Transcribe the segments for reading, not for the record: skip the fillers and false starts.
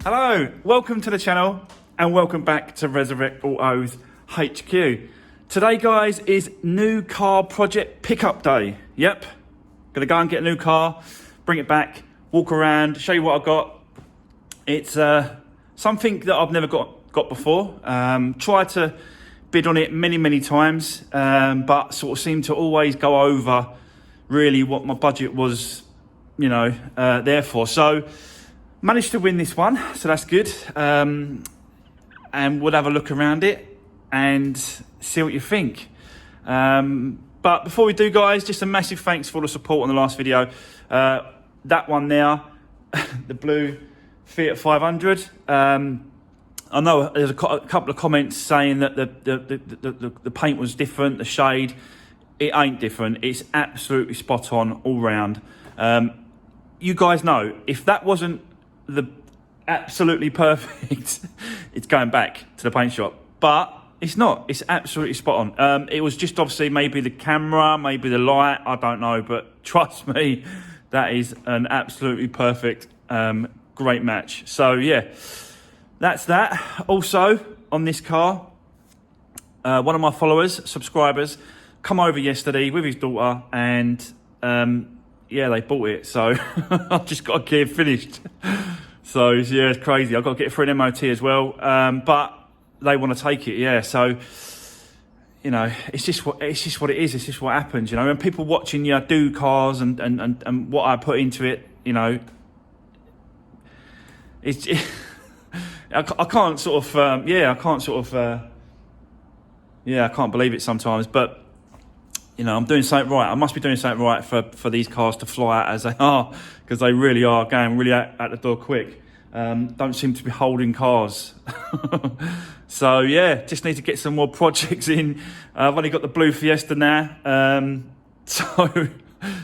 Hello, welcome to the channel and welcome back to Resurrect Autos HQ. Today guys is new car project pickup day. Yep, gonna go and get a new car, bring it back, walk around, show you what I've got. It's something that I've never got before. Tried to bid on it many times, but sort of seemed to always go over really what my budget was, you know, there for. So managed to win this one, so that's good. And we'll have a look around it and see what you think. But before we do, guys, just a massive thanks for all the support on the last video. That one there, the blue Fiat 500. I know there's a couple of comments saying that the paint was different, the shade. It ain't different. It's absolutely spot on all round. You guys know, if that wasn't the absolutely perfect, it's going back to the paint shop. But it's not. It's absolutely spot on. It was just obviously maybe the camera, maybe the light, I don't know. But trust me, that is an absolutely perfect, great match. So yeah, that's that. Also on this car, one of my followers, subscribers, come over yesterday with his daughter and yeah, they bought it. So I've just got to get it finished. So yeah, it's crazy. I've got to get it for an MOT as well. But they want to take it, yeah. So you know, it's just what it is. It's just what happens, you know. And people watching you do cars and what I put into it, you know, I can't sort of yeah, I can't sort of yeah, I can't believe it sometimes. But you know, I'm doing something right. I must be doing something right for these cars to fly out as they are, because they really are going really out the door quick. Don't seem to be holding cars. So yeah, just need to get some more projects in. I've only got the blue Fiesta now, so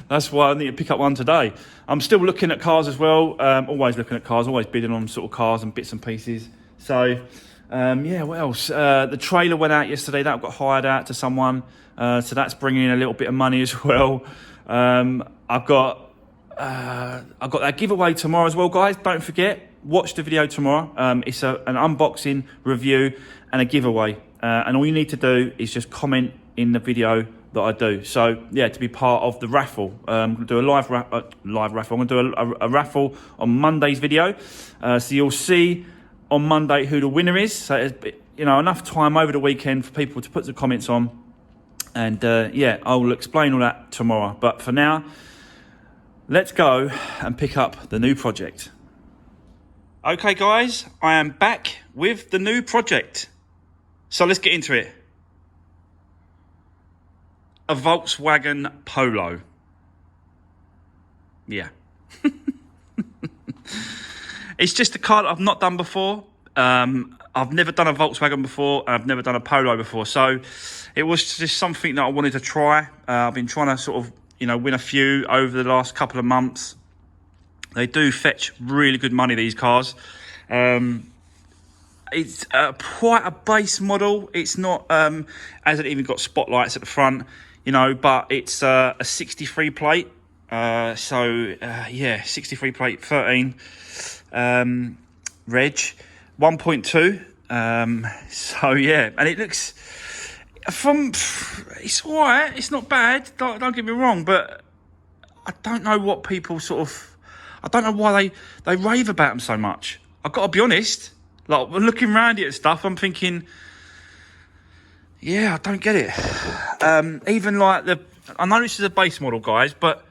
that's why I need to pick up one today. I'm still looking at cars as well. Always looking at cars, always bidding on sort of cars and bits and pieces. So yeah, what else? The trailer went out yesterday. That got hired out to someone. So that's bringing in a little bit of money as well. I've got that giveaway tomorrow as well, guys. Don't forget, watch the video tomorrow. It's an unboxing, review, and a giveaway. And all you need to do is just comment in the video that I do. So yeah, to be part of the raffle. I'm gonna do a live raffle. I'm gonna do a raffle on Monday's video. So you'll see on Monday who the winner is. So it's, you know, enough time over the weekend for people to put the comments on. And yeah, I will explain all that tomorrow. But for now, let's go and pick up the new project. Okay, guys, I am back with the new project. So let's get into it. A Volkswagen Polo. Yeah. It's just a car that I've not done before. I've never done a Volkswagen before. I've never done a Polo before. So it was just something that I wanted to try. I've been trying to sort of, you know, win a few over the last couple of months. They do fetch really good money, these cars. It's quite a base model. It's not, hasn't even got spotlights at the front, you know, but it's a 63 plate. Yeah, 63 plate, 13 reg, 1.2. So yeah, and it looks it's all right. It's not bad. Don't get me wrong, but I don't know what people sort of, I don't know why they rave about them so much. I've got to be honest. Like, looking around it and stuff, I'm thinking, yeah, I don't get it. Even like I know this is a base model, guys, but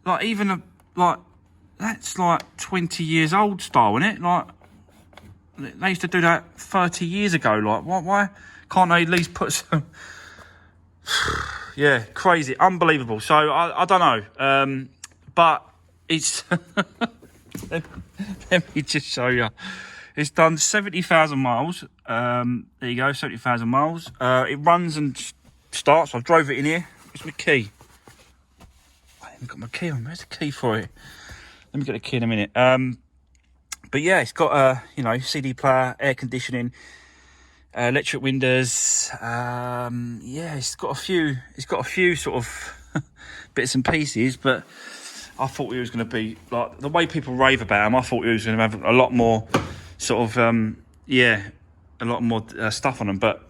like even like that's like 20 years old style, isn't it? Like they used to do that 30 years ago. Like, why can't they at least put some? Yeah, crazy, unbelievable. So I don't know, but it's let me just show you. It's done 70,000 miles. There you go, 70,000 miles. It runs and starts. I've drove it in here. Where's my key? I haven't got my key on. Where's the key for it? Let me get the key in a minute. But yeah, it's got a CD player, air conditioning, electric windows. Yeah, it's got a few sort of bits and pieces, but I thought it was going to be like the way people rave about them. I thought it was going to have a lot more sort of yeah, a lot more stuff on them. But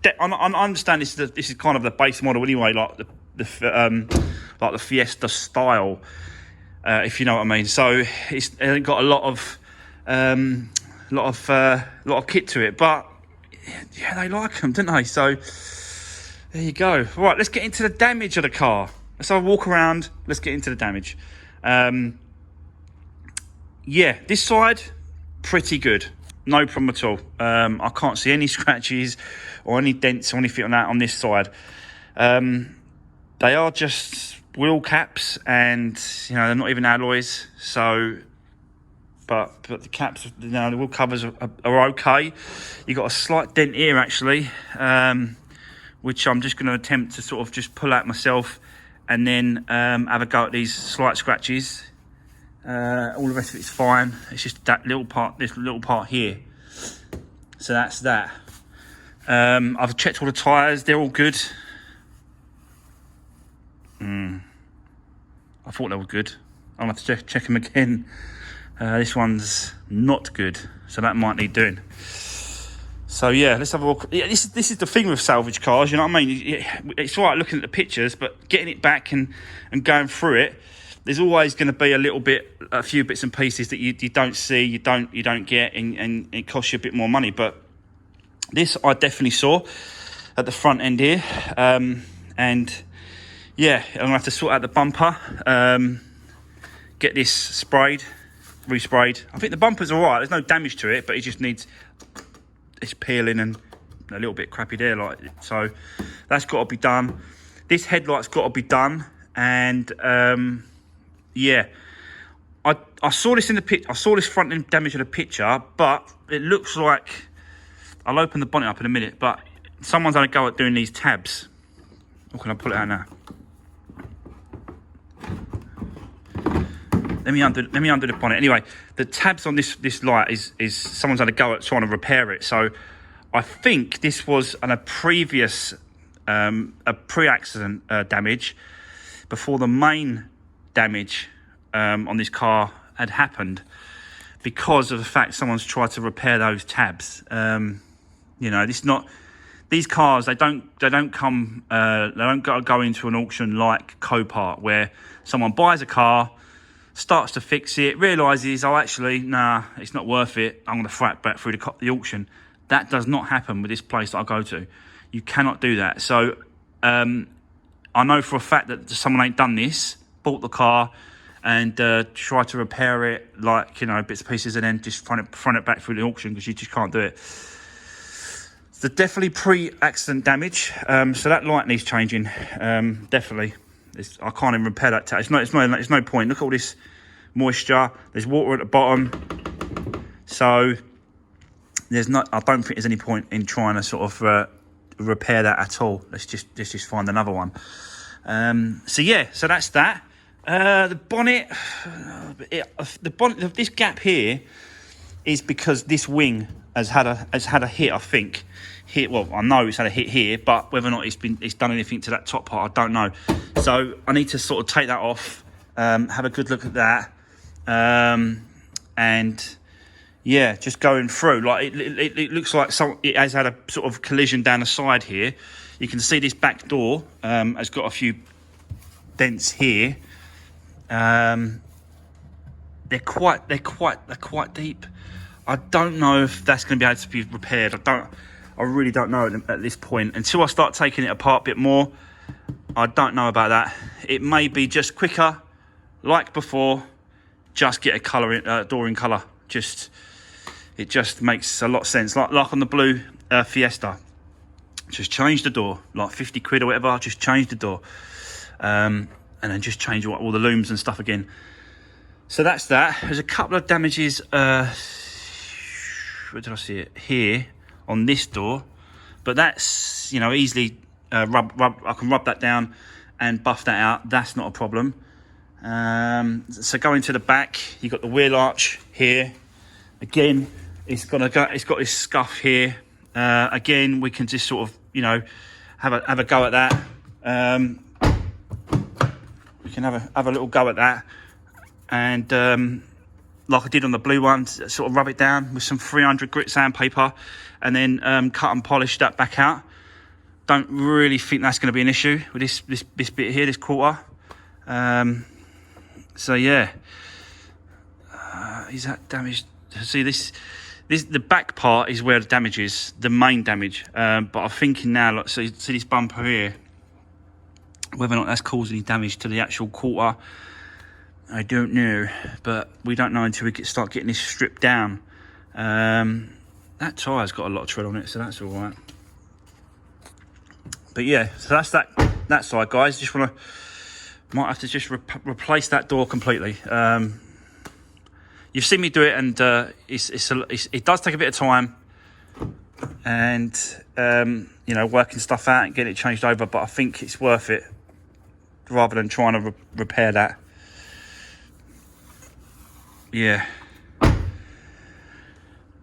I understand this is kind of the base model anyway, like the Fiesta style, if you know what I mean. So it's got a lot of kit to it, but yeah, they like them, don't they? So there you go. Right, let's get into the damage of the car. Let's have a walk around. Let's get into the damage. Yeah, this side, pretty good. No problem at all. I can't see any scratches or any dents or anything on that on this side. They are just wheel caps, and you know they're not even alloys. So, but the caps, you know, the wheel covers are okay. You got a slight dent here actually, which I'm just going to attempt to sort of just pull out myself, and then have a go at these slight scratches. All the rest of it's fine. It's just that little part, this little part here. So that's that. I've checked all the tyres, they're all good. I thought they were good. I'll have to check them again. This one's not good, so that might need doing. So yeah, let's have a walk. Yeah, this is the thing with salvage cars, you know what I mean? It's all right looking at the pictures, but getting it back and going through it, there's always going to be a few bits and pieces that you don't see, you don't get, and it costs you a bit more money. But this I definitely saw at the front end here, and yeah, I'm gonna have to sort out the bumper, get this sprayed, resprayed. I think the bumper's all right. There's no damage to it, but it just needs it's peeling and a little bit crappy there, like so. That's got to be done. This headlight's got to be done, and yeah, I saw this in the pit. I saw this front end damage in the picture, but it looks like I'll open the bonnet up in a minute. But someone's had a go at doing these tabs. Or can I pull it out now? Let me undo the bonnet. Anyway, the tabs on this light is someone's had a go at trying to repair it. So I think this was a previous a pre-accident damage before the main damage on this car had happened, because of the fact someone's tried to repair those tabs. You know, these cars, they don't go into an auction like Copart, where someone buys a car, starts to fix it, realises, oh, actually, nah, it's not worth it, I'm going to throw it back through the auction. That does not happen with this place that I go to. You cannot do that. So I know for a fact that someone ain't done this, bought the car and tried to repair it, like, you know, bits and pieces, and then just thrown it back through the auction, because you just can't do it. So definitely pre-accident damage. So that light needs changing. Definitely. I can't even repair that. It's no point. Look at all this moisture. There's water at the bottom. So I don't think there's any point in trying to sort of repair that at all. Let's just find another one. So yeah, so that's that. The bonnet, this gap here is because this wing has had a hit, I think. Well, I know it's had a hit here, but whether or not it's done anything to that top part, I don't know. So I need to sort of take that off, have a good look at that, and yeah, just going through. Like it looks like it has had a sort of collision down the side here. You can see this back door has got a few dents here. They're quite deep. I don't know if that's going to be able to be repaired. I really don't know at this point. Until I start taking it apart a bit more, I don't know about that. It may be just quicker, like before, just get a door in colour. It just makes a lot of sense. Like on the blue Fiesta. Just change the door, like 50 quid or whatever, just change the door. And then just change all the looms and stuff again. So that's that. There's a couple of damages, where did I see it? Here, on this door. But that's, you know, easily I can rub that down and buff that out. That's not a problem. So going to the back, you've got the wheel arch here. Again, it's got this scuff here. Again, we can just sort of, you know, have a go at that. We can have a little go at that, and like I did on the blue one, sort of rub it down with some 300 grit sandpaper, and then cut and polish that back out. Don't really think that's going to be an issue with this bit here, this quarter. So yeah, is that damaged? See this the back part is where the damage is, the main damage. But I'm thinking now, like, so see this bumper here, whether or not that's causing any damage to the actual quarter, I don't know. But we don't know until we start getting this stripped down. That tyre's got a lot of tread on it, so that's all right. But yeah, so that's that side, guys. Just might have to just replace that door completely. You've seen me do it, and it does take a bit of time, and you know, working stuff out and getting it changed over. But I think it's worth it rather than trying to repair that. Yeah,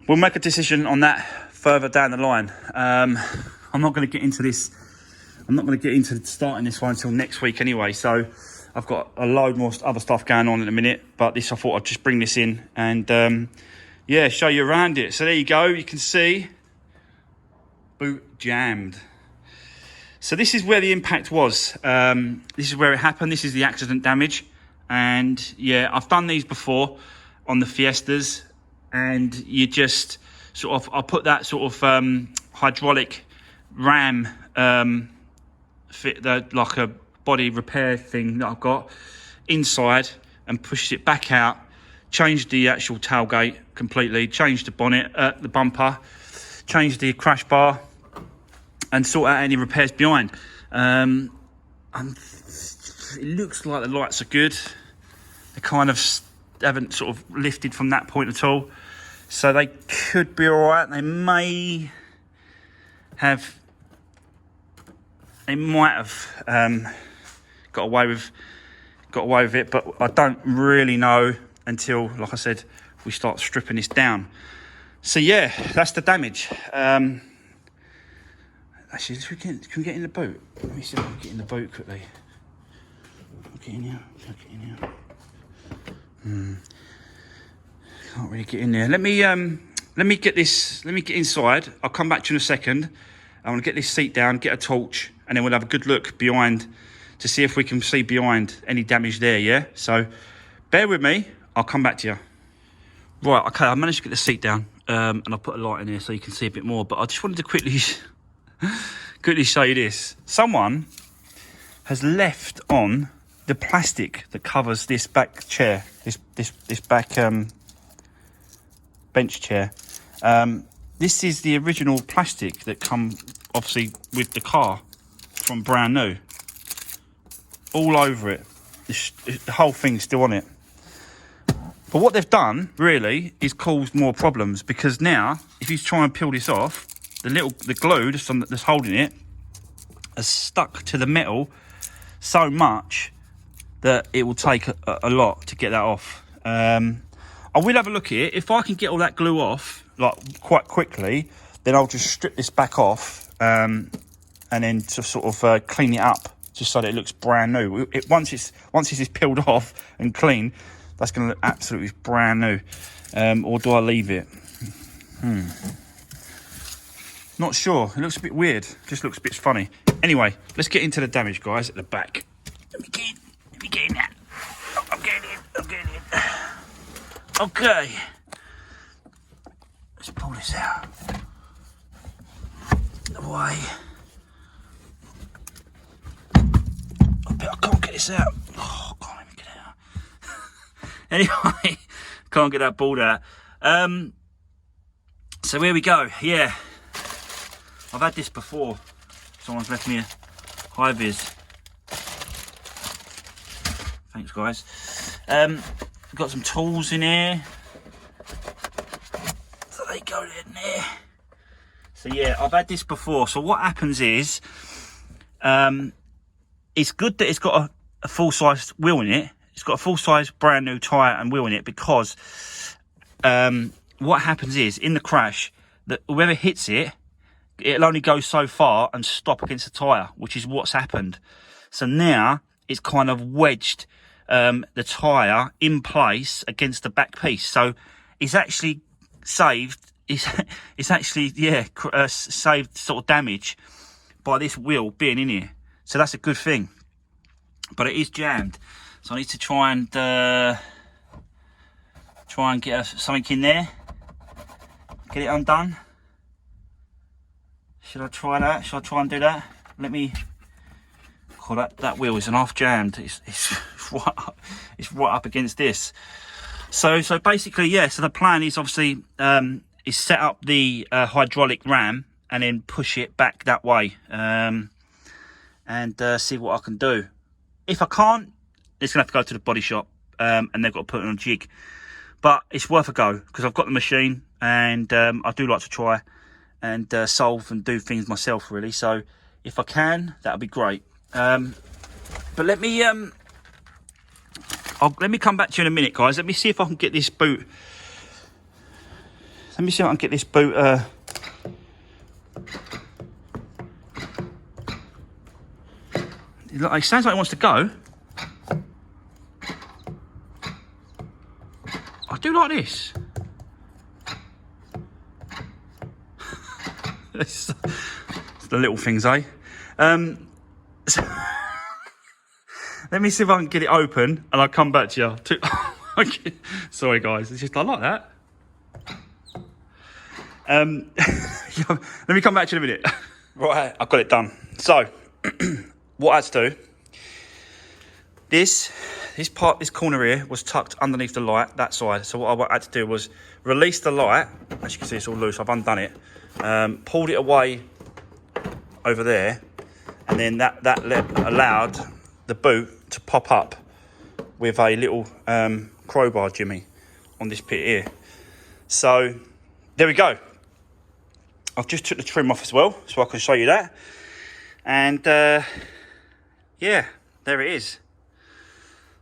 we'll make a decision on that further down the line. I'm not going to get into this. I'm not going to get into starting this one until next week anyway. So I've got a load more other stuff going on in a minute. But I thought I'd just bring this in and yeah, show you around it. So there you go. You can see boot jammed. So this is where the impact was. This is where it happened. This is the accident damage. And yeah, I've done these before on the Fiestas, and you just sort of, I put that sort of hydraulic ram fit, like a body repair thing that I've got inside, and pushed it back out, changed the actual tailgate completely, changed the bonnet, the bumper, changed the crash bar, and sort out any repairs behind. It looks like the lights are good. They kind of haven't sort of lifted from that point at all, so they could be all right. They might have got away with it, but I don't really know until, like I said, we start stripping this down. So yeah, that's the damage. Actually, can we get in the boot? Let me see if I can get in the boot quickly. Get in here. Can't really get in there. Let me get this. Let me get inside. I'll come back to you in a second. I want to get this seat down, get a torch, and then we'll have a good look behind to see if we can see behind any damage there. Yeah. So bear with me. I'll come back to you. Right. Okay. I managed to get the seat down, and I'll put a light in here so you can see a bit more. But I just wanted to quickly show you this. Someone has left on the plastic that covers this back chair, this back bench chair. This is the original plastic that come obviously with the car from brand new. All over it. The whole thing's still on it. But what they've done really is caused more problems, because now if you try and peel this off, the glue that's holding it has stuck to the metal so much that it will take a lot to get that off. I will have a look at it. If I can get all that glue off like quite quickly, then I'll just strip this back off and then to sort of clean it up just so that it looks brand new. Once this is peeled off and clean, that's going to look absolutely brand new. Or do I leave it? Not sure. It looks a bit weird. Just looks a bit funny. Anyway, let's get into the damage, guys, at the back. Let me get in that. I'm getting in. Okay. Let's pull this out. Away. I can't get this out. Oh, I can't even get it out. Anyway, can't get that board out. So here we go. Yeah. I've had this before. Someone's left me a high vis. Thanks, guys. Got some tools in here. So they go in there. So yeah, I've had this before. So what happens is, it's good that it's got a full-size wheel in it. It's got a full-size brand new tyre and wheel in it, because what happens is, in the crash, that whoever hits it, it'll only go so far and stop against the tyre, which is what's happened. So now it's kind of wedged the tyre in place against the back piece. So it's actually saved. It's actually saved sort of damage by this wheel being in here. So that's a good thing. But it is jammed, so I need to try and get something in there, get it undone. Should I try that? Should I try and do that? Let me. Oh, that wheel is an half jammed. It's right up against this. So basically, yeah. So the plan is obviously is set up the hydraulic ram and then push it back that way, and see what I can do. If I can't, it's gonna have to go to the body shop, and they've got to put it on a jig. But it's worth a go because I've got the machine, and I do like to try and solve and do things myself, really. So if I can, that would be great. But let me come back to you in a minute, guys. Let me see if I can get this boot. Let me see if I can get this boot. It sounds like it wants to go. I do like this. It's the little things, eh? So let me see if I can get it open and I'll come back to you. Okay. Sorry, guys. It's just, I like that. Let me come back to you in a minute. Right, I've got it done. So, what I had to do, this corner here was tucked underneath the light, that side. So what I had to do was release the light. As you can see, it's all loose. I've undone it. Pulled it away over there, and then that allowed the boot to pop up with a little crowbar jimmy on this bit here. So there we go. I've just took the trim off as well, so I can show you that. And yeah, there it is.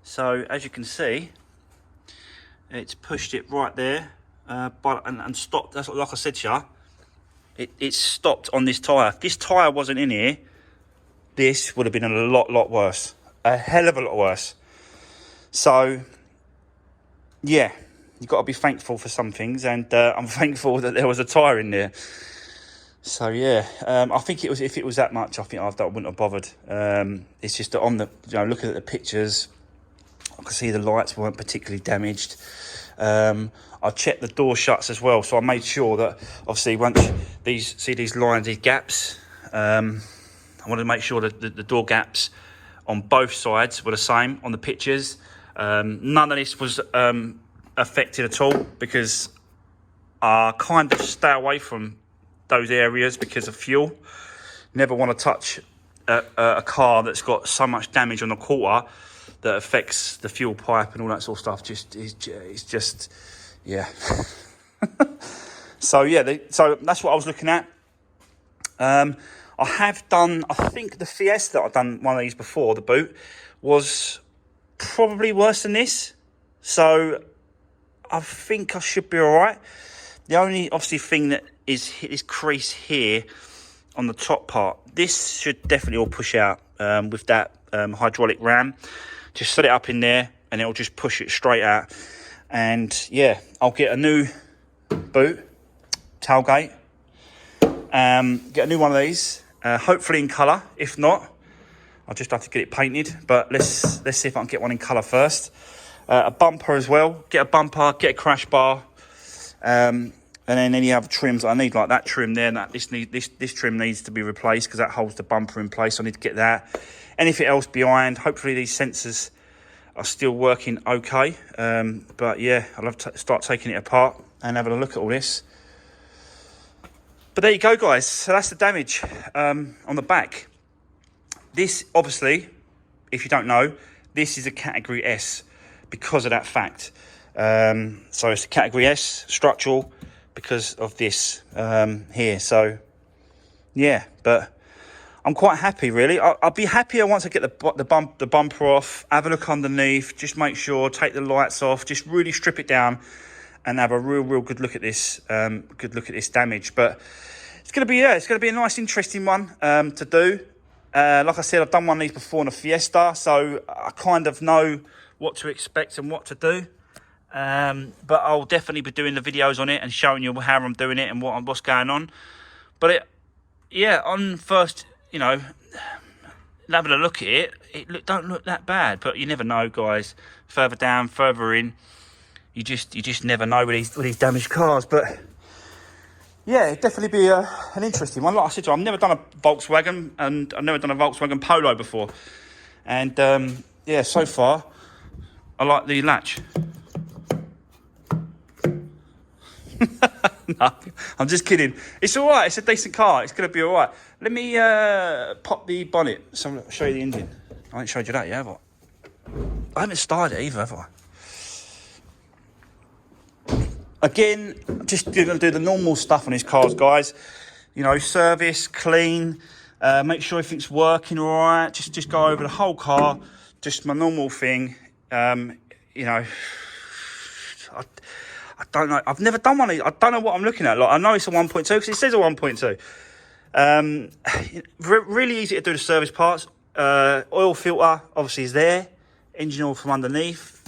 So as you can see, it's pushed it right there, and stopped. That's like I said to you, it's stopped on this tyre. If this tyre wasn't in here, this would have been a lot worse. A hell of a lot worse. So yeah, you've got to be thankful for some things, and I'm thankful that there was a tyre in there. So yeah, I think it was, if it was that much, I think I wouldn't have bothered. It's just that on the, looking at the pictures, I could see the lights weren't particularly damaged. I checked the door shuts as well, so I made sure that obviously once these lines, these gaps, I wanted to make sure that the door gaps on both sides were the same on the pictures. None of this was affected at all, because I kind of stay away from those areas because of fuel. Never want to touch a car that's got so much damage on the quarter that affects the fuel pipe and all that sort of stuff. It's just, yeah. So yeah, so that's what I was looking at. I have done, I think the Fiesta, I've done one of these before, the boot, was probably worse than this. So I think I should be all right. The only, obviously, thing that is this crease here on the top part, this should definitely all push out with that hydraulic ram. Just set it up in there and it'll just push it straight out. And yeah, I'll get a new boot, tailgate, get a new one of these, hopefully in colour. If not, I'll just have to get it painted, but let's see if I can get one in colour first. A bumper as well, get a bumper, get a crash bar, and then any other trims I need, like that trim there, and this trim needs to be replaced because that holds the bumper in place. I need to get that. Anything else behind, hopefully these sensors are still working okay. But yeah, I'll have to start taking it apart and having a look at all this. But there you go, guys. So that's the damage on the back. This, obviously, if you don't know, this is a Category S because of that fact. So it's a Category S structural because of this here. So yeah, but I'm quite happy, really. I'll be happier once I get the bumper off, have a look underneath, just make sure, take the lights off, just really strip it down and have a real good look at this damage. But it's gonna be a nice, interesting one to do. Like I said, I've done one of these before in a Fiesta, so I kind of know what to expect and what to do. But I'll definitely be doing the videos on it and showing you how I'm doing it and what's going on. But on first, having a look at it, don't look that bad. But you never know, guys. Further down, further in, you just never know with these damaged cars. But yeah, it'd definitely be an interesting one. Like I said to you, I've never done a Volkswagen, and I've never done a Volkswagen Polo before. And so far, I like the latch. No, I'm just kidding. It's all right. It's a decent car. It's going to be all right. Let me pop the bonnet so I'll show you the engine. I haven't showed you that yet, have I? I haven't started it either, have I? Again, just going to do the normal stuff on these cars, guys. Service, clean, make sure everything's working all right. Just go over the whole car. Just my normal thing. I don't know. I've never done one of these. I don't know what I'm looking at. Like, I know it's a 1.2 because it says a 1.2. Really easy to do the service parts. Oil filter obviously is there. Engine oil from underneath.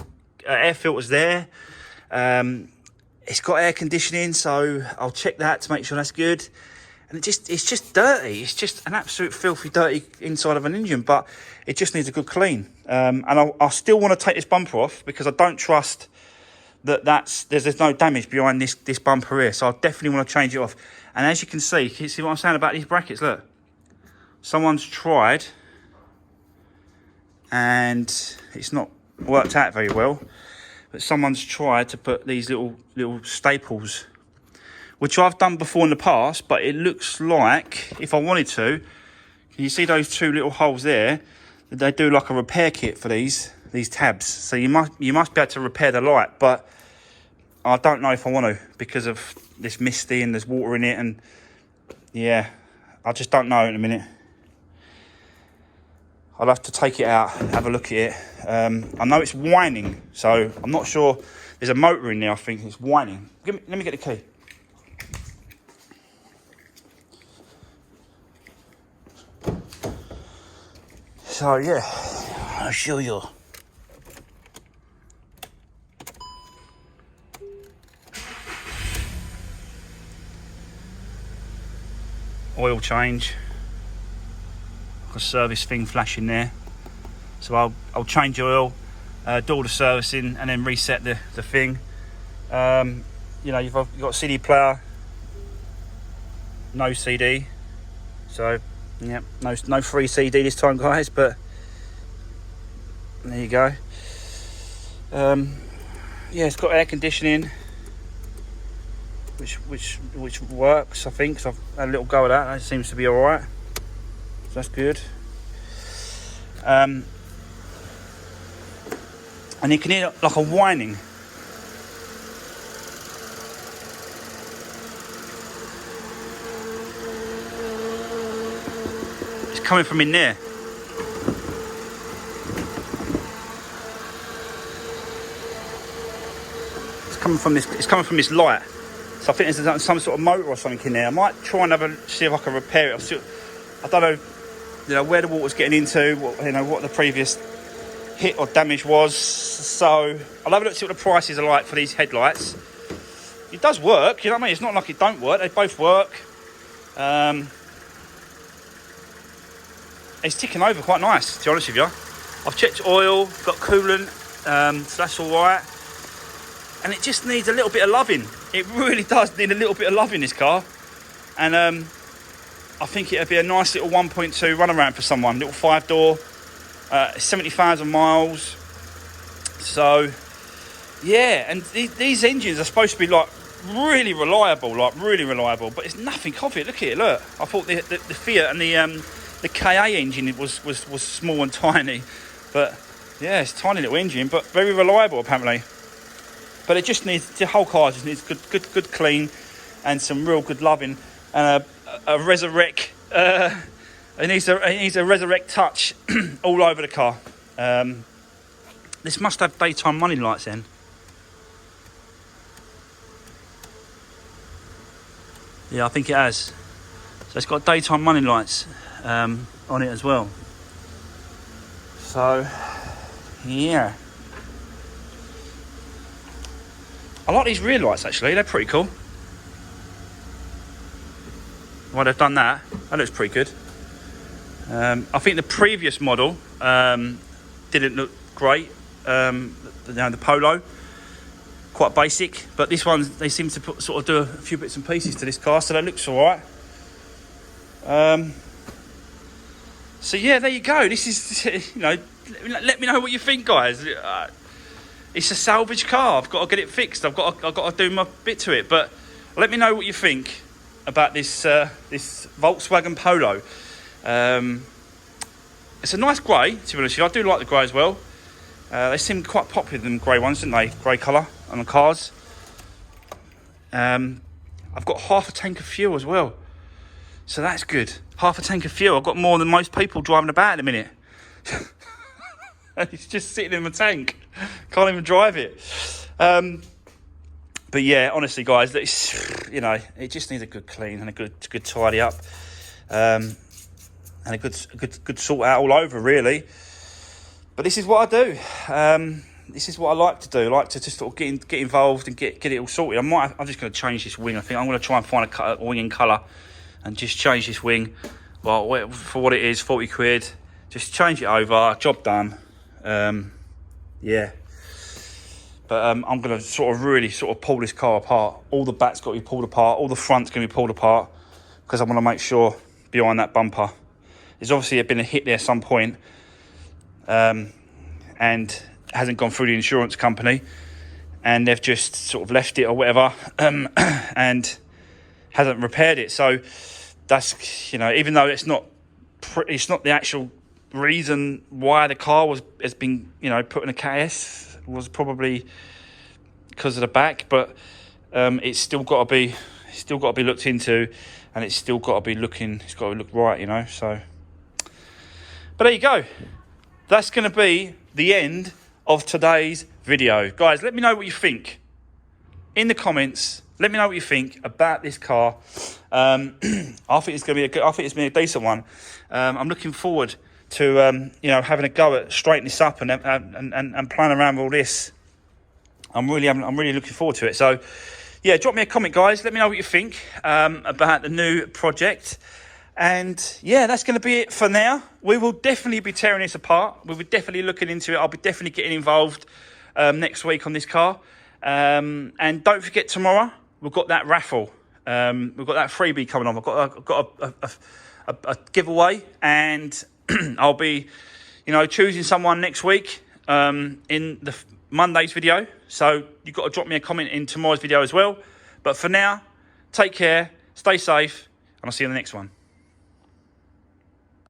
Air filter's there. It's got air conditioning, so I'll check that to make sure that's good. And it's just dirty. It's just an absolute filthy dirty inside of an engine, but it just needs a good clean. And I still want to take this bumper off because I don't trust there's no damage behind this bumper here, so I definitely want to change it off. And as you can see what I'm saying about these brackets? Look, someone's tried and it's not worked out very well, but someone's tried to put these little staples, which I've done before in the past, but it looks like, if I wanted to, can you see those two little holes there? They do like a repair kit for these tabs, so you must be able to repair the light, but I don't know if I want to because of this misty and there's water in it, and yeah, I just don't know in a minute. I'll have to take it out, have a look at it. I know it's whining, so I'm not sure. There's a motor in there, I think it's whining. Let me get the key. So yeah, I'll show you. Oil change, like a service thing flashing there, so I'll change the oil, do all the servicing, and then reset the thing. You've got CD player, no CD, so yeah, no free CD this time, guys, but there you go. It's got air conditioning, which works, I think. So I've had a little go at that. That seems to be all right. So that's good. And you can hear like a whining. It's coming from in there. It's coming from this light. So I think there's some sort of motor or something in there. I might try and see if I can repair it. I don't know, where the water's getting into, what the previous hit or damage was. So I'll have a look to see what the prices are like for these headlights. It does work, you know what I mean? It's not like it don't work. They both work. It's ticking over quite nice, to be honest with you. I've checked oil, got coolant, so that's all right. And it just needs a little bit of loving. It really does need a little bit of loving, this car. And I think it'd be a nice little 1.2 runaround for someone. Little 5-door, 70,000 miles. So, yeah. And these engines are supposed to be like really reliable. But it's nothing of it. Look at it, look. I thought the Fiat and the KA engine was small and tiny. But, yeah, it's a tiny little engine, but very reliable, apparently. But it just needs, the whole car just needs good clean and some real good loving, and a Resurrect. It needs a Resurrect touch all over the car. This must have daytime running lights then. Yeah, I think it has. So it's got daytime running lights on it as well. So yeah. I like these rear lights actually, they're pretty cool. Why they've done that looks pretty good. I think the previous model didn't look great. The Polo, quite basic, but this one they seem to sort of do a few bits and pieces to this car, so that looks all right. So yeah, there you go. This is, you know, let me know what you think, guys. It's a salvage car. I've got to get it fixed. I've got to do my bit to it. But let me know what you think about this this Volkswagen Polo. It's a nice grey, to be honest with you. I do like the grey as well. They seem quite popular, them grey ones, didn't they? Grey colour on the cars. I've got half a tank of fuel as well. So that's good. Half a tank of fuel. I've got more than most people driving about at a minute. It's just sitting in my tank. Can't even drive it. But yeah, honestly, guys, it's, you know, it just needs a good clean and a good tidy up, and a good sort out all over, really. But this is what I do. This is what I like to do. I like to just sort of get involved and get it all sorted. I'm just going to change this wing. I think I'm going to try and find a wing in colour and just change this wing. Well, for what it is, 40 quid. Just change it over. Job done. Yeah. But I'm going to sort of really pull this car apart. All the back's got to be pulled apart. All the front's going to be pulled apart, because I want to make sure behind that bumper, there's obviously been a hit there at some point, and hasn't gone through the insurance company, and they've just sort of left it or whatever, and hasn't repaired it. So that's, you know, even though it's not the actual reason why the car has been, you know, put in a KS, was probably because of the back, but it's still got to be looked into, and it's got to look right, you know. So, but there you go. That's going to be the end of today's video, guys. Let me know what you think in the comments. Let me know what you think about this car. I think it's going to be I think it's been a decent one. I'm looking forward to you know, having a go at straightening this up and playing around with all this. I'm really looking forward to it. So yeah, drop me a comment, guys. Let me know what you think about the new project. And yeah, that's going to be it for now. We will definitely be tearing this apart. We'll be definitely looking into it. I'll be definitely getting involved next week on this car. And don't forget, tomorrow we've got that raffle. We've got that freebie coming on. I've got a giveaway, and I'll be, you know, choosing someone next week in the Monday's video. So you've got to drop me a comment in tomorrow's video as well. But for now, take care, stay safe, and I'll see you in the next one.